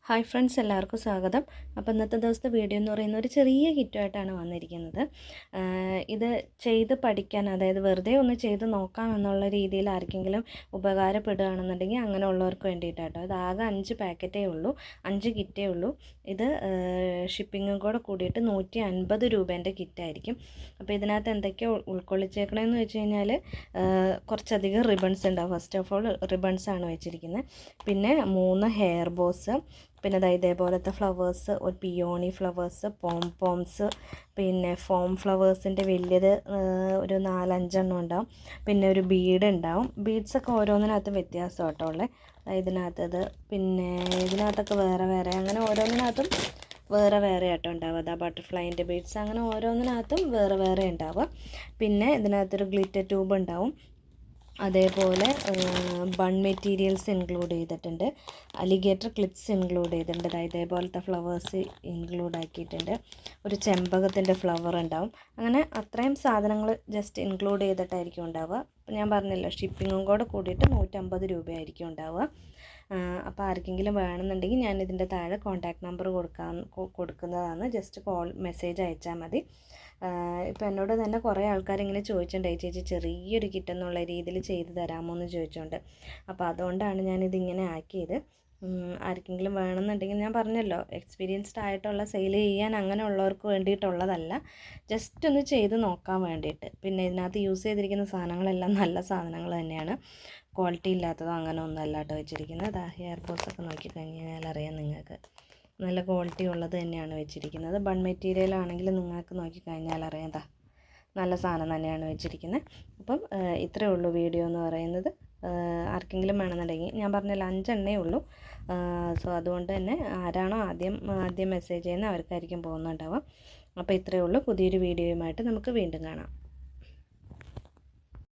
Hi friends, എല്ലാവർക്കും സ്വാഗതം. അപ്പോൾ ഇന്നത്തെ ദിവസത്തെ വീഡിയോ എന്ന് പറയുന്നത് ഒരു ചെറിയ കിറ്റുമായിട്ടാണ് വന്നിരിക്കുന്നത്. ഇത് ചെയ്ത് പഠിക്കാൻ, അതായത് വെറുതെ ഒന്ന് ചെയ്ത് നോക്കാം എന്നുള്ള രീതിയിൽ ആർക്കെങ്കിലും ഉപകാരപ്പെടുകയാണെന്നുണ്ടെങ്കിൽ അങ്ങനെയുള്ളവർക്ക് വേണ്ടിയിട്ടാട്ടോ. ഇത് ആകെ 5 പാക്കറ്റേ ഉള്ളൂ, 5 കിറ്റേ ഉള്ളൂ. ഇത് ഷിപ്പിങ്ങും കൂടെ കൂടിയിട്ട് 150 രൂപേൻ്റെ കിറ്റായിരിക്കും. അപ്പോൾ ഇതിനകത്ത് എന്തൊക്കെയാണ് ഉൾക്കൊള്ളിച്ചേക്കണമെന്ന് വെച്ച് കഴിഞ്ഞാൽ കുറച്ചധികം റിബൺസ് ഉണ്ടാവും. ഫസ്റ്റ് ഓഫ് ഓൾ റിബൺസാണ് വെച്ചിരിക്കുന്നത്. പിന്നെ 3 ഹെയർ ബോസ്, പിന്നെ ഇതേപോലത്തെ ഫ്ലവേഴ്സ്, ഒരു പിയോണി ഫ്ലവേഴ്സ്, പോംപോംസ്, പിന്നെ ഫോം ഫ്ലവേഴ്സിൻ്റെ വലിയത് ഒരു 4-5 എണ്ണം ഉണ്ടാവും. പിന്നെ ഒരു ബീഡ് ഉണ്ടാവും. ബീഡ്സൊക്കെ ഓരോന്നിനകത്തും വ്യത്യാസം കേട്ടോ ഉള്ളത്. ഇതിനകത്തത്, പിന്നെ ഇതിനകത്തൊക്കെ വേറെ വേറെ, അങ്ങനെ ഓരോന്നിനകത്തും വേറെ വേറെ ആട്ടോ ഉണ്ടാവുക. അതാ ബട്ടർഫ്ലൈൻ്റെ ബീഡ്സ്, അങ്ങനെ ഓരോന്നിനകത്തും വേറെ വേറെ ഉണ്ടാവുക. പിന്നെ ഇതിനകത്തൊരു ഗ്ലിറ്റർ ട്യൂബ് ഉണ്ടാവും. അതേപോലെ ബൺ മെറ്റീരിയൽസ് ഇൻക്ലൂഡ് ചെയ്തിട്ടുണ്ട്. അലിഗേറ്റർ ക്ലിപ്സ് ഇൻക്ലൂഡ് ചെയ്തിട്ടുണ്ട്. ഇതേപോലത്തെ ഫ്ലവേഴ്സ് ഇൻക്ലൂഡ് ആക്കിയിട്ടുണ്ട്. ഒരു ചെമ്പകത്തിൻ്റെ ഫ്ലവർ ഉണ്ടാവും. അങ്ങനെ അത്രയും സാധനങ്ങൾ ജസ്റ്റ് ഇൻക്ലൂഡ് ചെയ്തിട്ടായിരിക്കും ഉണ്ടാവുക. ഞാൻ പറഞ്ഞല്ലോ, ഷിപ്പിങ്ങും കൂടെ കൂടിയിട്ട് 150 രൂപയായിരിക്കും ഉണ്ടാവുക. അപ്പോൾ ആർക്കെങ്കിലും വേണമെന്നുണ്ടെങ്കിൽ ഞാൻ ഇതിൻ്റെ താഴെ കോൺടാക്റ്റ് നമ്പർ കൊടുക്കുന്നതാണ്. ജസ്റ്റ് മെസ്സേജ് അയച്ചാൽ മതി. ഇപ്പോൾ എന്നോട് തന്നെ കുറേ ആൾക്കാരിങ്ങനെ ചോദിച്ചിട്ടുണ്ടായി, ചേച്ചി ചെറിയൊരു കിറ്റ് എന്നുള്ള രീതിയിൽ ചെയ്ത് തരാമോ എന്ന് ചോദിച്ചുകൊണ്ട്. അപ്പോൾ അതുകൊണ്ടാണ് ഞാനിതിങ്ങനെ ആക്കിയത്. ആർക്കെങ്കിലും വേണമെന്നുണ്ടെങ്കിൽ, ഞാൻ പറഞ്ഞല്ലോ, എക്സ്പീരിയൻസ്ഡ് ആയിട്ടുള്ള സെയിൽ ചെയ്യാൻ അങ്ങനെയുള്ളവർക്ക് വേണ്ടിയിട്ടുള്ളതല്ല, ജസ്റ്റ് ഒന്ന് ചെയ്ത് നോക്കാൻ വേണ്ടിയിട്ട്. പിന്നെ ഇതിനകത്ത് യൂസ് ചെയ്തിരിക്കുന്ന സാധനങ്ങളെല്ലാം നല്ല സാധനങ്ങൾ തന്നെയാണ്, ക്വാളിറ്റി ഇല്ലാത്തതോ അങ്ങനെ ഒന്നും അല്ലാട്ടോ വെച്ചിരിക്കുന്നത്. ഹെയർ ബോസൊക്കെ നോക്കിക്കഴിഞ്ഞാൽ അറിയാം നിങ്ങൾക്ക്, നല്ല ക്വാളിറ്റി ഉള്ളത് തന്നെയാണ് വെച്ചിരിക്കുന്നത്. ബൺ മെറ്റീരിയൽ ആണെങ്കിൽ നിങ്ങൾക്ക് നോക്കിക്കഴിഞ്ഞാൽ അറിയാം, നല്ല സാധനം തന്നെയാണ് വെച്ചിരിക്കുന്നത്. അപ്പം ഇത്രയേ ഉള്ളൂ വീഡിയോ എന്ന് പറയുന്നത്. ആർക്കെങ്കിലും വേണമെന്നുണ്ടെങ്കിൽ, ഞാൻ പറഞ്ഞല്ലോ 5 എണ്ണേ ഉള്ളൂ. സോ അതുകൊണ്ട് തന്നെ ആരാണോ ആദ്യം മെസ്സേജ് ചെയ്യുന്നത് അവർക്കായിരിക്കും പോകുന്നുണ്ടാവുക. അപ്പോൾ ഇത്രയേ ഉള്ളൂ. പുതിയൊരു വീഡിയോയുമായിട്ട് നമുക്ക് വീണ്ടും കാണാം.